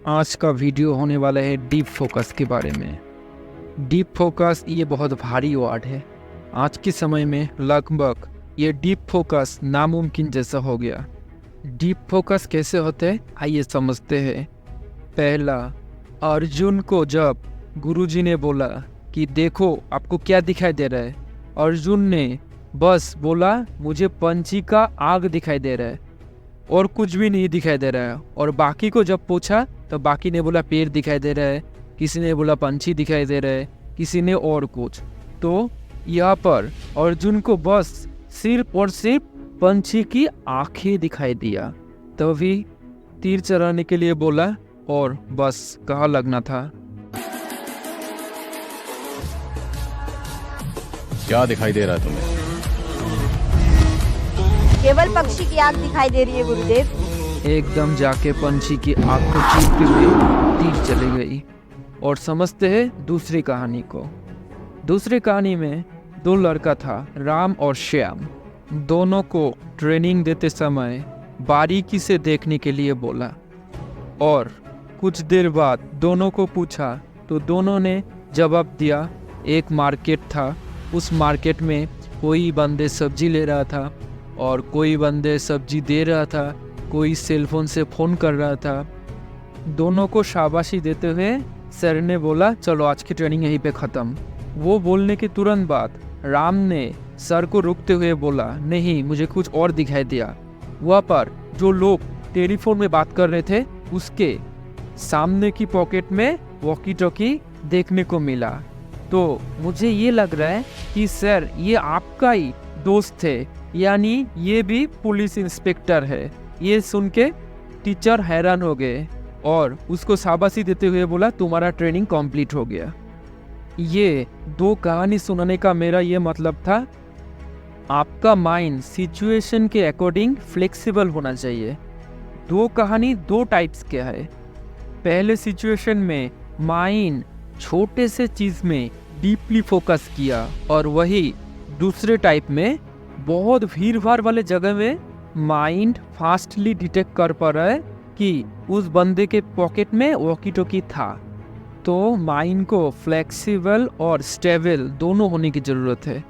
आज का वीडियो होने वाला है डीप फोकस के बारे में। डीप फोकस ये बहुत भारी वर्ड है। आज के समय में लगभग ये डीप फोकस नामुमकिन जैसा हो गया। डीप फोकस कैसे होते हैं आइए समझते हैं। पहला, अर्जुन को जब गुरुजी ने बोला कि देखो आपको क्या दिखाई दे रहा है, अर्जुन ने बस बोला मुझे पंछी का आग दिखाई दे रहा है और कुछ भी नहीं दिखाई दे रहा है। और बाकी को जब पूछा तो बाकी ने बोला पेड़ दिखाई दे रहा है, किसी ने बोला पंछी दिखाई दे रहा है, किसी ने और कुछ। तो यहाँ पर अर्जुन को बस सिर्फ और सिर्फ पंछी की आंखें दिखाई दिया। तभी तीर चलाने के लिए बोला और बस कहाँ लगना था। क्या दिखाई दे रहा है तुम्हें? केवल पक्षी की आंख दिखाई दे रही है गुरुदेव। एकदम जाके पंछी की आंख को चीरते हुए तीर चली गई। और समझते हैं दूसरी कहानी को। दूसरी कहानी में दो लड़का था, राम और श्याम। दोनों को ट्रेनिंग देते समय बारीकी से देखने के लिए बोला और कुछ देर बाद दोनों को पूछा तो दोनों ने जवाब दिया। एक मार्केट था, उस मार्केट में कोई बंदे सब्जी ले रहा था और कोई बंदे सब्जी दे रहा था, कोई सेलफोन से फ़ोन कर रहा था। दोनों को शाबाशी देते हुए सर ने बोला चलो आज की ट्रेनिंग यहीं पे ख़त्म। वो बोलने के तुरंत बाद राम ने सर को रोकते हुए बोला नहीं, मुझे कुछ और दिखाई दिया। वहाँ पर जो लोग टेलीफोन में बात कर रहे थे उसके सामने की पॉकेट में वॉकी टॉकी देखने को मिला। तो मुझे ये लग रहा है कि सर ये आपका ही दोस्त है, यानी ये भी पुलिस इंस्पेक्टर है। ये सुन के टीचर हैरान हो गए और उसको शाबाशी देते हुए बोला तुम्हारा ट्रेनिंग कंप्लीट हो गया। ये दो कहानी सुनाने का मेरा ये मतलब था, आपका माइंड सिचुएशन के अकॉर्डिंग फ्लेक्सिबल होना चाहिए। दो कहानी दो टाइप्स के है। पहले सिचुएशन में माइंड छोटे से चीज़ में डीपली फोकस किया और वही दूसरे टाइप में बहुत भीड़ भाड़ वाले जगह में माइंड फास्टली डिटेक्ट कर पा रहा है कि उस बंदे के पॉकेट में वॉकी टॉकी था। तो माइंड को फ्लेक्सिबल और स्टेबल दोनों होने की ज़रूरत है।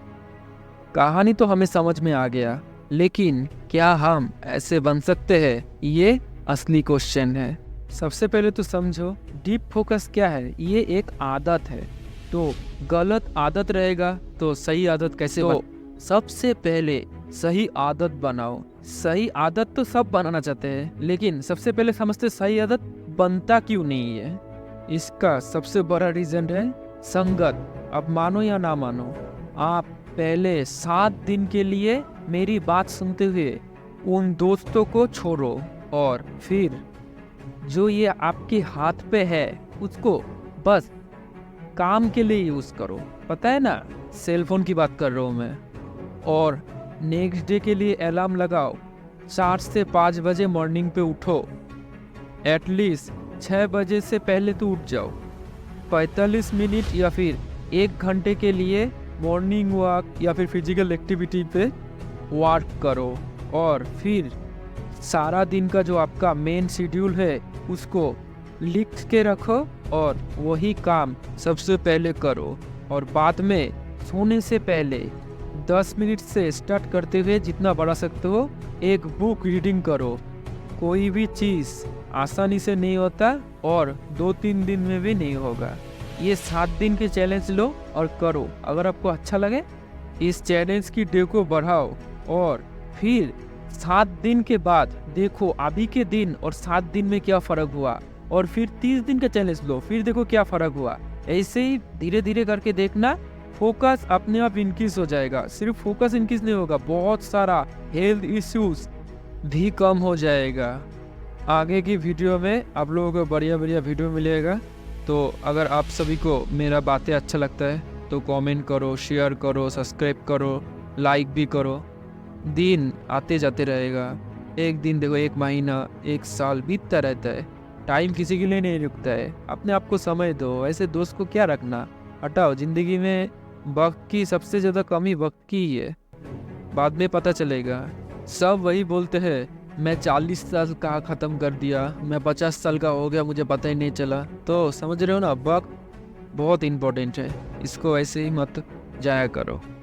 कहानी तो हमें समझ में आ गया, लेकिन क्या हम ऐसे बन सकते हैं, ये असली क्वेश्चन है। सबसे पहले तो समझो डीप फोकस क्या है। ये एक आदत है, तो गलत आदत रहेगा तो सही आदत कैसे सबसे पहले सही आदत बनाओ। सही आदत तो सब बनाना चाहते हैं, लेकिन सबसे पहले समझते सही आदत बनता क्यों नहीं है। इसका सबसे बड़ा रीज़न है संगत। अब मानो या ना मानो, आप पहले 7 दिन के लिए मेरी बात सुनते हुए उन दोस्तों को छोड़ो और फिर जो ये आपके हाथ पे है उसको बस काम के लिए यूज़ करो। पता है ना, सेलफोन की बात कर रहा हूँ मैं। और नेक्स्ट डे के लिए अलार्म लगाओ, 4 से 5 बजे मॉर्निंग पे उठो। एटलीस्ट 6 बजे से पहले तो उठ जाओ। 45 मिनट या फिर 1 घंटे के लिए मॉर्निंग वॉक या फिर फिजिकल एक्टिविटी पे वर्क करो। और फिर सारा दिन का जो आपका मेन शेड्यूल है उसको लिख के रखो और वही काम सबसे पहले करो। और बाद में सोने से पहले 10 मिनट से स्टार्ट करते हुए जितना बढ़ा सकते हो एक बुक रीडिंग करो। कोई भी चीज़ आसानी से नहीं होता और 2-3 दिन में भी नहीं होगा। ये 7 दिन के चैलेंज लो और करो। अगर आपको अच्छा लगे इस चैलेंज की डे को बढ़ाओ और फिर 7 दिन के बाद देखो अभी के दिन और 7 दिन में क्या फ़र्क हुआ। और फिर 30 दिन का चैलेंज लो, फिर देखो क्या फ़र्क हुआ। ऐसे ही धीरे धीरे करके देखना, फोकस अपने आप इंक्रीज हो जाएगा। सिर्फ फोकस इंक्रीज नहीं होगा, बहुत सारा हेल्थ इश्यूज भी कम हो जाएगा। आगे की वीडियो में आप लोगों को बढ़िया बढ़िया वीडियो मिलेगा। तो अगर आप सभी को मेरा बातें अच्छा लगता है तो कमेंट करो, शेयर करो, सब्सक्राइब करो, लाइक भी करो। दिन आते जाते रहेगा। एक दिन देखो, 1 महीना, 1 साल बीतता रहता है। टाइम किसी के लिए नहीं रुकता है। अपने आप को समय दो। ऐसे दोस्त को क्या रखना, हटाओ। ज़िंदगी में वक्त की सबसे ज़्यादा कमी वक्त की ही है। बाद में पता चलेगा। सब वही बोलते हैं मैं 40 साल का ख़त्म कर दिया, मैं 50 साल का हो गया, मुझे पता ही नहीं चला। तो समझ रहे हो ना, वक्त बहुत इम्पोर्टेंट है, इसको ऐसे ही मत जाया करो।